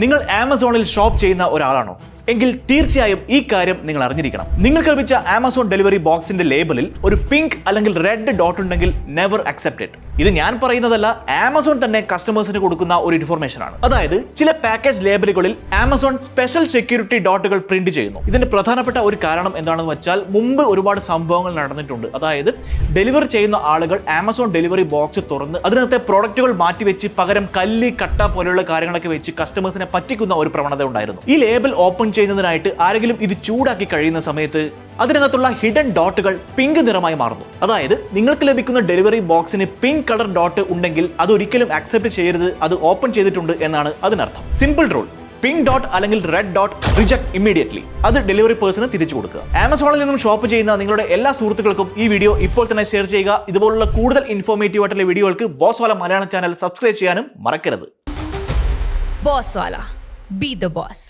നിങ്ങൾ ആമസോണിൽ ഷോപ്പ് ചെയ്യുന്ന ഒരാളാണോ? എങ്കിൽ തീർച്ചയായും ഈ കാര്യം നിങ്ങൾ അറിഞ്ഞിരിക്കണം. നിങ്ങൾക്ക് ലഭിച്ച ആമസോൺ ഡെലിവറി ബോക്സിന്റെ ലേബലിൽ ഒരു പിങ്ക് അല്ലെങ്കിൽ റെഡ് ഡോട്ട് ഉണ്ടെങ്കിൽ നെവർ അക്സെപ്റ്റഡ്. ഇത് ഞാൻ പറയുന്നതല്ല, ആമസോൺ തന്നെ കസ്റ്റമേഴ്സിന് കൊടുക്കുന്ന ഒരു ഇൻഫർമേഷൻ ആണ്. അതായത് ചില പാക്കേജ് ലേബലുകളിൽ ആമസോൺ സ്പെഷ്യൽ സെക്യൂരിറ്റി ഡോട്ടുകൾ പ്രിന്റ് ചെയ്യുന്നു. ഇതിന്റെ പ്രധാനപ്പെട്ട ഒരു കാരണം എന്താണെന്ന് വെച്ചാൽ മുമ്പ് ഒരുപാട് സംഭവങ്ങൾ നടന്നിട്ടുണ്ട്. അതായത് ഡെലിവറി ചെയ്യുന്ന ആളുകൾ ആമസോൺ ഡെലിവറി ബോക്സ് തുറന്ന് അതിനകത്തെ പ്രോഡക്റ്റുകൾ മാറ്റിവെച്ച് പകരം കല്ല്, കട്ട പോലെയുള്ള കാര്യങ്ങളൊക്കെ വെച്ച് കസ്റ്റമേഴ്സിനെ പറ്റിക്കുന്ന ഒരു പ്രവണത ഉണ്ടായിരുന്നു. ഈ ലേബൽ ഓപ്പൺ ചെയ്യുന്നതിനായിട്ട് ആരെങ്കിലും ഇത് ചൂടാക്കി കഴിയുന്ന സമയത്ത് അതിനകത്തുള്ള ഹിഡൻ ഡോട്ടുകൾ പിങ്ക് നിറമായി മാറുന്നു. അതായത് നിങ്ങൾക്ക് ലഭിക്കുന്ന ഡെലിവറി ബോക്സിന് പിങ്ക് കളർ ഡോട്ട് ഉണ്ടെങ്കിൽ അത് ഒരിക്കലും അക്സെപ്റ്റ് ചെയ്യരുത്, അത് ഓപ്പൺ ചെയ്തിട്ടുണ്ട് എന്നാണ് അതിനർത്ഥം. സിമ്പിൾ റൂൾ: പിങ്ക് ഡോട്ട് അല്ലെങ്കിൽ റെഡ് ഡോട്ട് റിജക്ട് ഇമ്മീഡിയറ്റ്ലി. അത് ഡെലിവറി പേഴ്സണ് തിരിച്ചു കൊടുക്കുക. ആമസോണിൽ നിന്നും ഷോപ്പ് ചെയ്യുന്ന നിങ്ങളുടെ എല്ലാ സുഹൃത്തുക്കൾക്കും ഈ വീഡിയോ ഇപ്പോൾ തന്നെ ഷെയർ ചെയ്യുക. ഇതുപോലുള്ള കൂടുതൽ ഇൻഫോർമേറ്റീവ് ആയിട്ടുള്ള വീഡിയോകൾക്ക് ബോസ്വാല മലയാളം ചാനൽ സബ്സ്ക്രൈബ് ചെയ്യാനും മറക്കരുത്. ബോസ്വാല, ബി ദ ബോസ്.